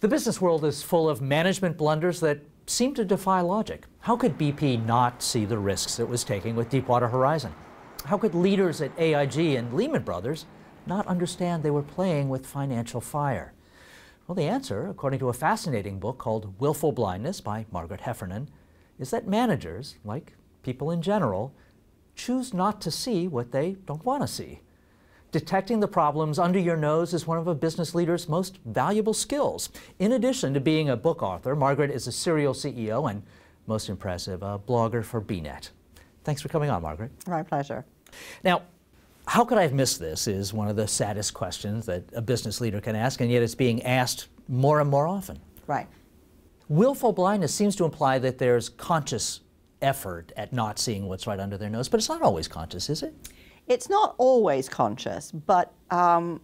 The business world is full of management blunders that seem to defy logic. How could BP not see the risks it was taking with Deepwater Horizon? How could leaders at AIG and Lehman Brothers not understand they were playing with financial fire? Well, the answer, according to a fascinating book called Willful Blindness by Margaret Heffernan, is that managers, like people in general, choose not to see what they don't want to see. Detecting the problems under your nose is one of a business leader's most valuable skills. In addition to being a book author, Margaret is a serial CEO and, most impressive, a blogger for BNET. Thanks for coming on, Margaret. My pleasure. Now, how could I have missed this is one of the saddest questions that a business leader can ask, and yet it's being asked more and more often. Right. Willful blindness seems to imply that there's conscious effort at not seeing what's right under their nose, but it's not always conscious, is it? It's not always conscious, but a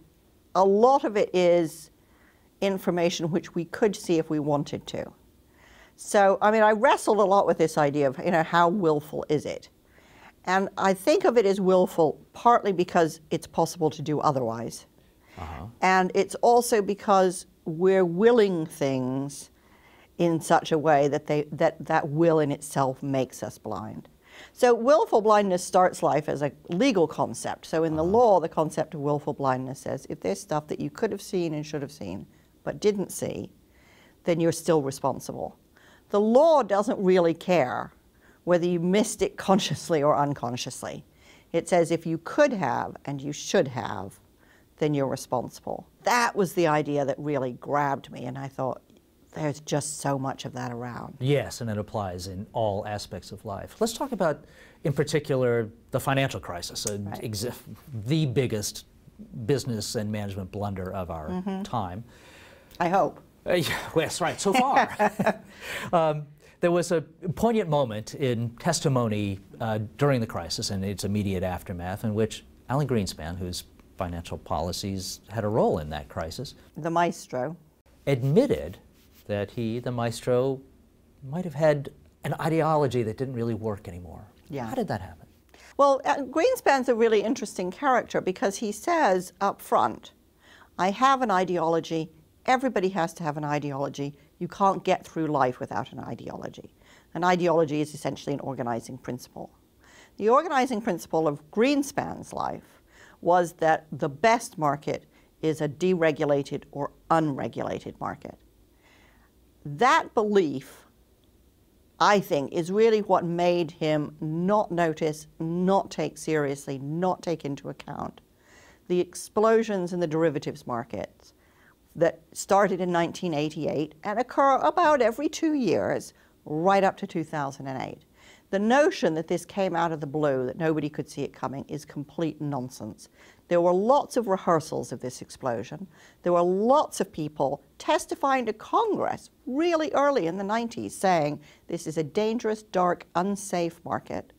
lot of it is information which we could see if we wanted to. So, I mean, I wrestled a lot with this idea of, how willful is it? And I think of it as willful partly because it's possible to do otherwise. And it's also because we're willing things in such a way that that will in itself makes us blind. So willful blindness starts life as a legal concept. So in the law, the concept of willful blindness says if there's stuff that you could have seen and should have seen but didn't see, then you're still responsible. The law doesn't really care whether you missed it consciously or unconsciously. It says if you could have and you should have, then you're responsible. That was the idea that really grabbed me, and I thought, there's just so much of that around. Yes, and it applies in all aspects of life. Let's talk about, in particular, the financial crisis, the biggest business and management blunder of our time. I hope. Yes, right, so far. There was a poignant moment in testimony during the crisis and its immediate aftermath in which Alan Greenspan, whose financial policies had a role in that crisis, the maestro, admitted that he, the maestro, might have had an ideology that didn't really work anymore. Yeah. How did that happen? Well, Greenspan's a really interesting character because he says up front, I have an ideology, everybody has to have an ideology, you can't get through life without an ideology. An ideology is essentially an organizing principle. The organizing principle of Greenspan's life was that the best market is a deregulated or unregulated market. That belief, I think, is really what made him not notice, not take seriously, not take into account the explosions in the derivatives markets that started in 1988 and occur about every 2 years right up to 2008. The notion that this came out of the blue, that nobody could see it coming, is complete nonsense. There were lots of rehearsals of this explosion. There were lots of people testifying to Congress really early in the 90s saying this is a dangerous, dark, unsafe market.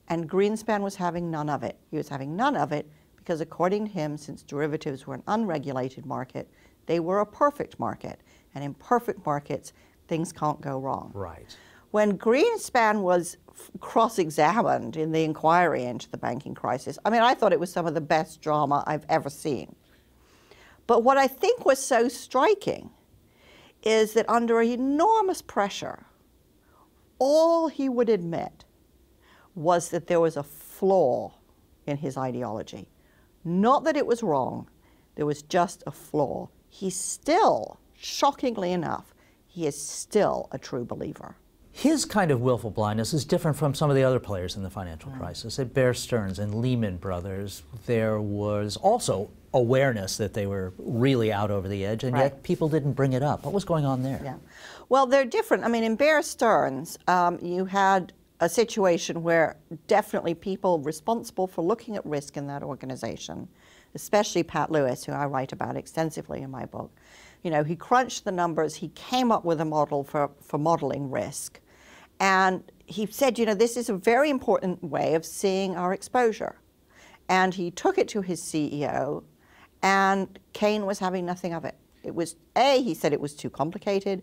And Greenspan was having none of it. He was having none of it because according to him, since derivatives were an unregulated market, they were a perfect market. And in perfect markets, things can't go wrong. Right. When Greenspan was cross-examined in the inquiry into the banking crisis, I mean, I thought it was some of the best drama I've ever seen. But what I think was so striking is that under enormous pressure, all he would admit was that there was a flaw in his ideology. Not that it was wrong, there was just a flaw. He's still, shockingly enough, he is still a true believer. His kind of willful blindness is different from some of the other players in the financial crisis. At Bear Stearns and Lehman Brothers, there was also awareness that they were really out over the edge, and yet people didn't bring it up. What was going on there? Yeah. Well, they're different. I mean, in Bear Stearns, you had a situation where definitely people responsible for looking at risk in that organization, especially Pat Lewis, who I write about extensively in my book, he crunched the numbers, he came up with a model for modeling risk. And he said, this is a very important way of seeing our exposure. And he took it to his CEO, and Kane was having nothing of it. It was, A, he said it was too complicated.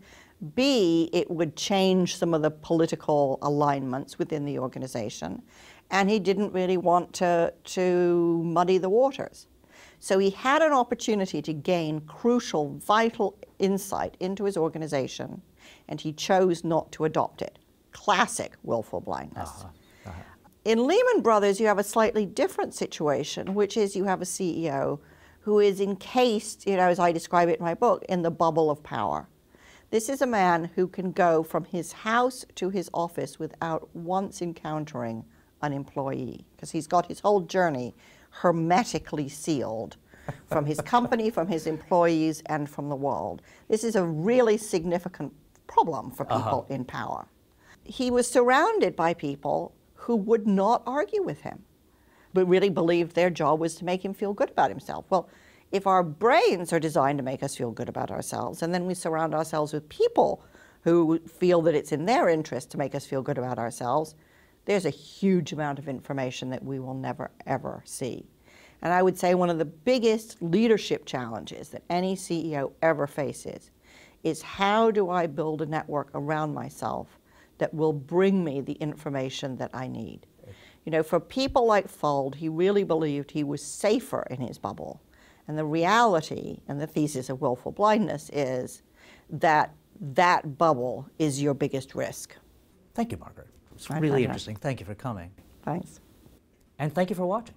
B, it would change some of the political alignments within the organization. And he didn't really want to muddy the waters. So he had an opportunity to gain crucial, vital insight into his organization, and he chose not to adopt it. Classic willful blindness. In Lehman Brothers, you have a slightly different situation, which is you have a CEO who is encased, as I describe it in my book, in the bubble of power. This is a man who can go from his house to his office without once encountering an employee, because he's got his whole journey hermetically sealed from his company, from his employees, and from the world. This is a really significant problem for people in power. He was surrounded by people who would not argue with him, but really believed their job was to make him feel good about himself. Well, if our brains are designed to make us feel good about ourselves, and then we surround ourselves with people who feel that it's in their interest to make us feel good about ourselves, there's a huge amount of information that we will never, ever see. And I would say one of the biggest leadership challenges that any CEO ever faces is, how do I build a network around myself that will bring me the information that I need? For people like Fuld, he really believed he was safer in his bubble. And the reality and the thesis of willful blindness is that that bubble is your biggest risk. Thank you, Margaret. It's really interesting. Thank you for coming. Thanks. And thank you for watching.